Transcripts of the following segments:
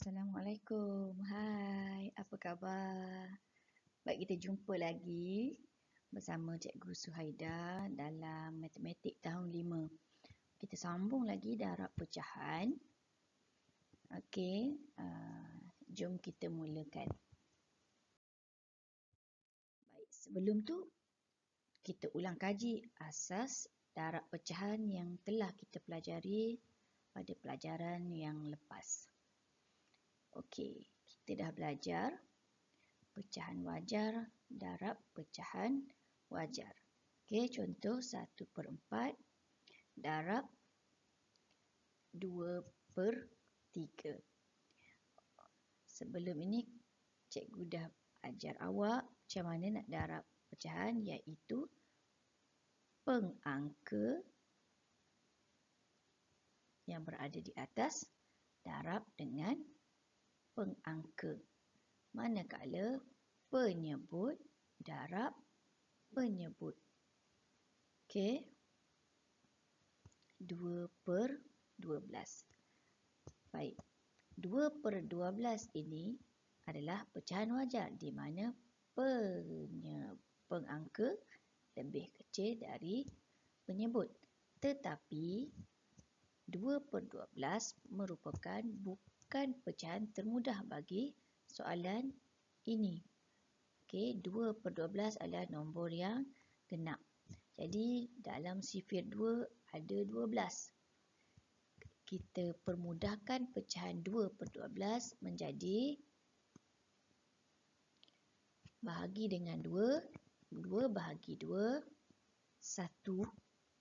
Assalamualaikum. Hai, apa khabar? Baik, kita jumpa lagi bersama Cikgu Suhaida dalam Matematik tahun 5. Kita sambung lagi darab pecahan. Okey, jom kita mulakan. Baik, sebelum tu kita ulang kaji asas darab pecahan yang telah kita pelajari pada pelajaran yang lepas. Okey, kita dah belajar pecahan wajar, darab pecahan wajar. Okey, contoh 1/4 darab 2/3. Sebelum ini, cikgu dah ajar awak macam mana nak darab pecahan, iaitu pengangka yang berada di atas darab dengan pengangka. Manakala penyebut darab penyebut. Okey. 2/12. Baik. 2/12 ini adalah pecahan wajar di mana pengangka lebih kecil dari penyebut. Tetapi 2/12 merupakan bukan pecahan termudah bagi soalan ini. Okey, 2/12 adalah nombor yang genap. Jadi dalam sifir 2 ada 12. Kita permudahkan pecahan 2/12 menjadi bahagi dengan 2, 2 bahagi 2, 1,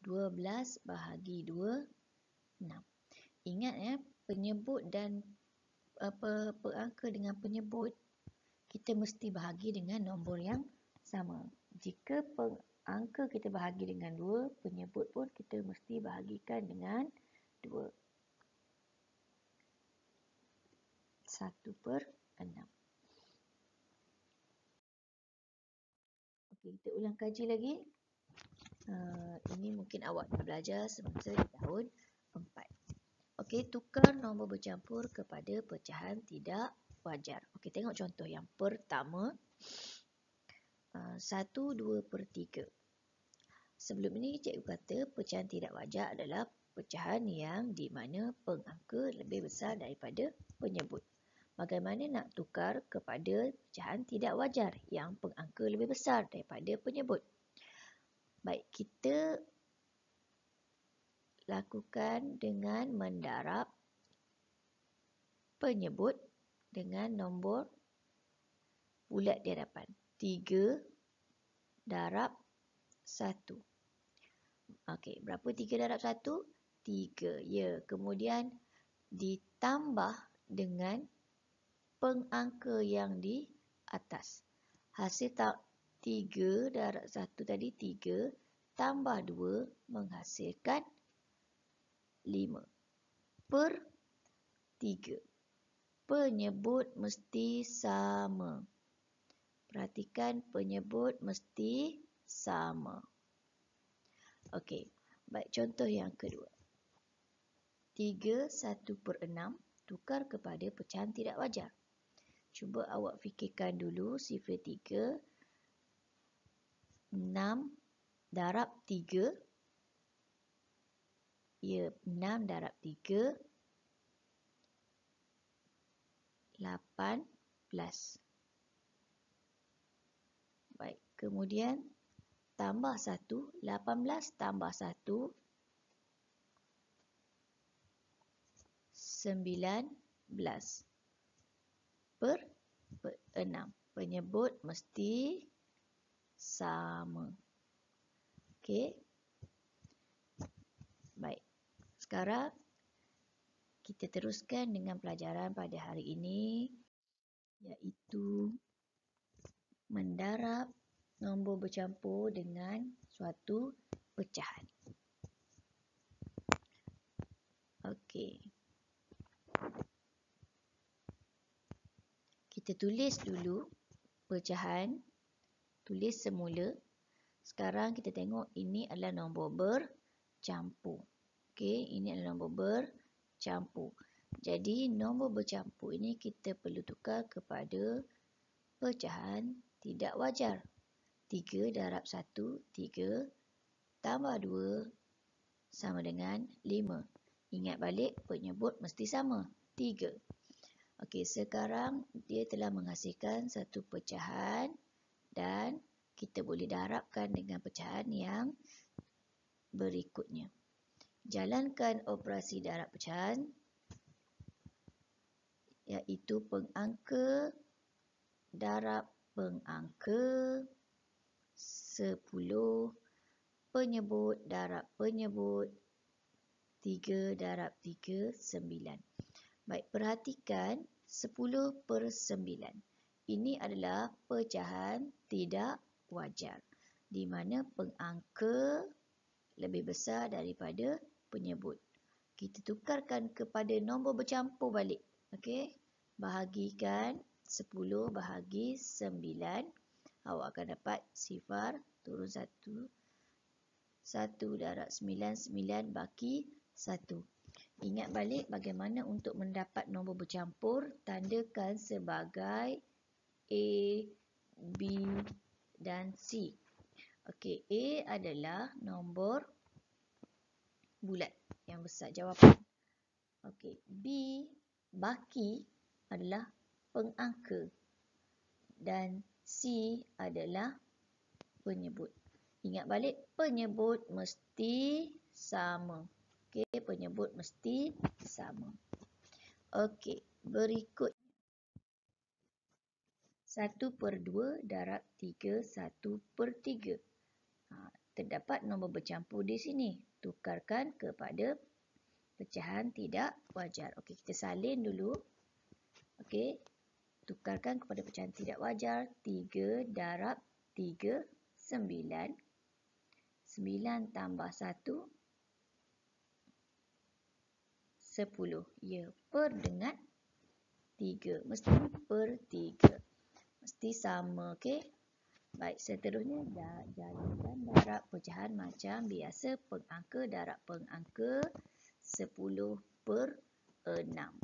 12 bahagi 2, 6. Ingat penyebut dan pengangka dengan penyebut kita mesti bahagi dengan nombor yang sama. Jika pengangka kita bahagi dengan 2, penyebut pun kita mesti bahagikan dengan 2. 1/6. Okey, kita ulang kaji lagi. Ini mungkin awak dah belajar semasa di tahun 4. Okey, tukar nombor bercampur kepada pecahan tidak wajar. Okey, tengok contoh yang pertama. 1/2/3. Sebelum ini cikgu kata pecahan tidak wajar adalah pecahan yang di mana pengangka lebih besar daripada penyebut. Bagaimana nak tukar kepada pecahan tidak wajar yang pengangka lebih besar daripada penyebut? Baik, kita lakukan dengan mendarab penyebut dengan nombor bulat di hadapan. 3 darab 1. Okey, berapa 3 darab 1? 3. Ya, kemudian ditambah dengan pengangka yang di atas. Hasil 3 darab 1 tadi 3 tambah 2 menghasilkan 5/3. Penyebut mesti sama. Perhatikan, penyebut mesti sama. Okey, baik, contoh yang kedua. 3 1/6 tukar kepada pecahan tidak wajar. Cuba awak fikirkan dulu sifir 3. 6 darab 3. Ya, 6 darab 3. 18. Baik, kemudian tambah 1. 18 tambah 1. 19/6. Penyebut mesti sama. Okey. Baik. Sekarang kita teruskan dengan pelajaran pada hari ini, iaitu mendarab nombor bercampur dengan suatu pecahan. Okey. Kita tulis dulu pecahan. Tulis semula. Sekarang kita tengok ini adalah nombor bercampur. Okey, ini adalah nombor bercampur. Jadi nombor bercampur ini kita perlu tukar kepada pecahan tidak wajar. 3 darab 1, 3 tambah 2 sama dengan 5. Ingat balik penyebut mesti sama, 3. Okey, sekarang dia telah menghasilkan satu pecahan dan kita boleh darabkan dengan pecahan yang berikutnya. Jalankan operasi darab pecahan, iaitu pengangka darab pengangka, 10 penyebut darab penyebut, 3 darab 3, 9. Baik, perhatikan 10/9. Ini adalah pecahan tidak wajar, di mana pengangka lebih besar daripada penyebut. Kita tukarkan kepada nombor bercampur balik. Okey, bahagikan 10 bahagi 9. Awak akan dapat sifar turun 1. 1 darab 9, 9 baki 1. Ingat balik bagaimana untuk mendapat nombor bercampur. Tandakan sebagai A, B dan C. Okey, A adalah nombor bulat yang besar jawapan. Okey, B baki adalah pengangka dan C adalah penyebut. Ingat balik penyebut mesti sama. Okey, penyebut mesti sama. Okey, berikut 1/2 darab 3, 1/3. Terdapat nombor bercampur di sini. Tukarkan kepada pecahan tidak wajar. Okey, kita salin dulu. Okey, tukarkan kepada pecahan tidak wajar. 3 darab 3, 9. 9 tambah 1, 10. Ya, per dengan 3. Mesti per 3. Mesti sama, okey? Baik, seterusnya jalankan darab pecahan macam biasa. Pengangka darab pengangka, 10/6.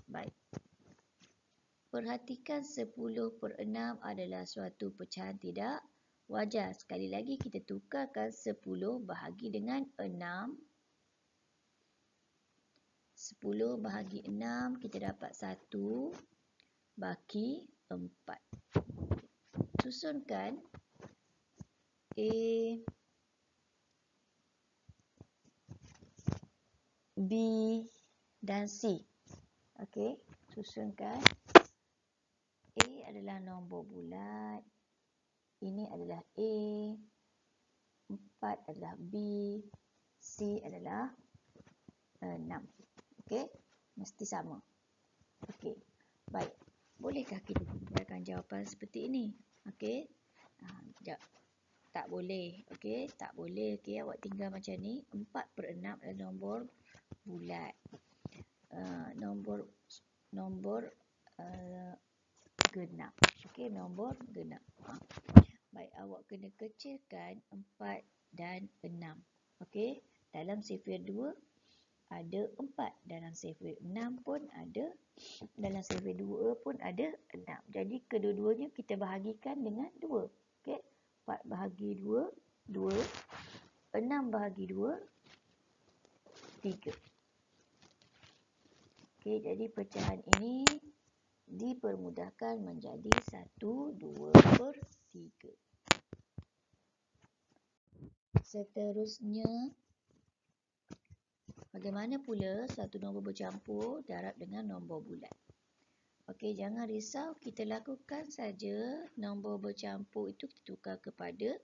Baik. Perhatikan 10/6 adalah suatu pecahan tidak wajar. Sekali lagi kita tukarkan 10 bahagi dengan 6. 10 bahagi 6 kita dapat 1 baki 4. Susunkan A, B dan C. Okey, susunkan. A adalah nombor bulat. Ini adalah A. 4 adalah B. C adalah 6. Okey, mesti sama. Okey, baik. Bolehkah kita tinggalkan jawapan seperti ini? Okey, tak boleh. Okey, tak boleh. Okey, awak tinggal macam ni. 4/6 adalah nombor bulat. Nombor genap. Okey, nombor genap. Baik, awak kena kecilkan 4 dan 6. Okey, dalam sifir 2 ada 4. Dalam sifir 6 pun ada. Dalam sifir 2 pun ada 6. Jadi kedua-duanya kita bahagikan dengan 2. Okey, 4 bahagi 2, 2. 6 bahagi 2, 3. Okey, jadi pecahan ini dipermudahkan menjadi 1, 2/3. Seterusnya, bagaimana pula satu nombor bercampur darab dengan nombor bulat? Okey, jangan risau, kita lakukan saja nombor bercampur itu kita tukar kepada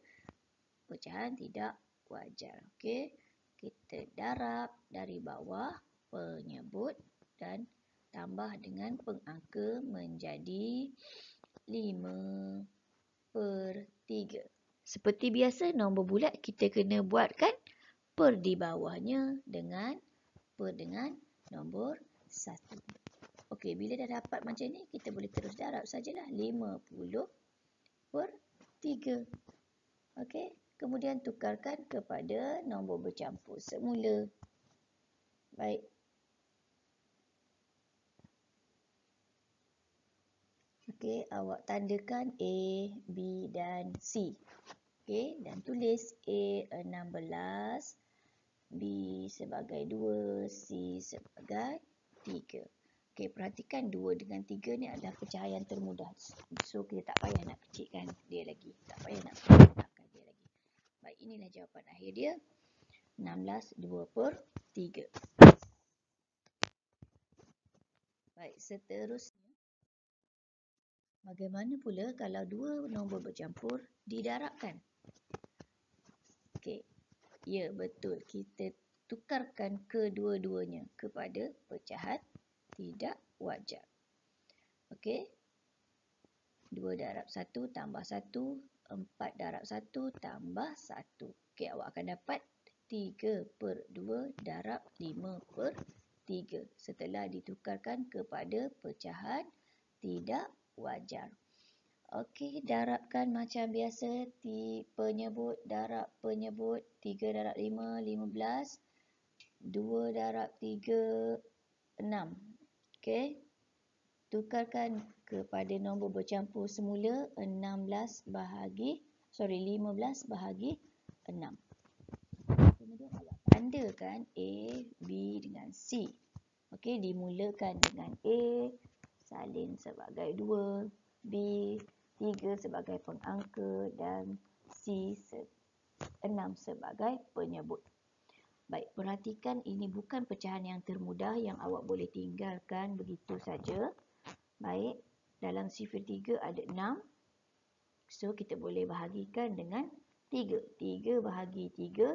pecahan tidak wajar. Okey, kita darab dari bawah penyebut dan tambah dengan pengangka menjadi 5/3. Seperti biasa, nombor bulat kita kena buatkan per di bawahnya dengan per dengan nombor 1. Okey, bila dah dapat macam ni, kita boleh terus darab sajalah. 50/3. Okey, kemudian tukarkan kepada nombor bercampur semula. Baik, Okey, awak tandakan A, B dan C. Okey, dan tulis A 16, B sebagai 2, C sebagai 3. Okey, perhatikan 2 dengan 3 ni adalah pecahan termudah. So, kita tak payah nak kecilkan dia lagi. Tak payah nak besarkan dia lagi. Baik, inilah jawapan akhir dia. 16, 2/3. Baik, seterusnya. Bagaimana pula kalau dua nombor bercampur didarabkan? Okey, ya betul. Kita tukarkan kedua-duanya kepada pecahan tidak wajar. Okey. 2 darab 1 tambah 1, 4 darab 1 tambah 1. Okey, awak akan dapat 3/2 darab 5/3 setelah ditukarkan kepada pecahan tidak wajar. Okey, darabkan macam biasa. Penyebut darab penyebut. 3 darab 5, 15. 2 darab 3, 6. Okey. Tukarkan kepada nombor bercampur semula. 15 bahagi 6. Kemudian awak tandakan A, B dengan C. Okey, dimulakan dengan A, salin sebagai 2, B, 3 sebagai pengangka dan C, 6 sebagai penyebut. Baik, perhatikan ini bukan pecahan yang termudah yang awak boleh tinggalkan begitu saja. Baik, dalam sifar 3 ada 6. So, kita boleh bahagikan dengan 3. 3 bahagi 3,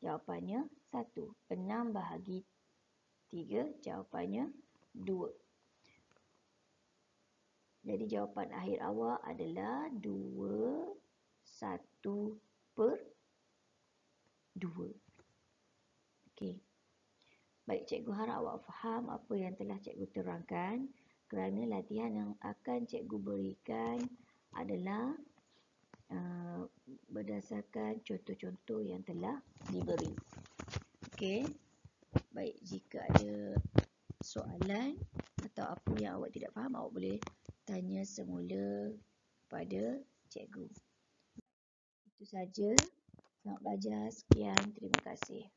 jawapannya 1. 6 bahagi 3, jawapannya 2. Jadi, jawapan akhir awak adalah 2, 1/2. Okey. Baik, cikgu harap awak faham apa yang telah cikgu terangkan. Kerana latihan yang akan cikgu berikan adalah berdasarkan contoh-contoh yang telah diberi. Okey. Baik, jika ada soalan atau apa yang awak tidak faham, awak boleh tanya semula pada cikgu. Itu saja. Selamat belajar. Sekian. Terima kasih.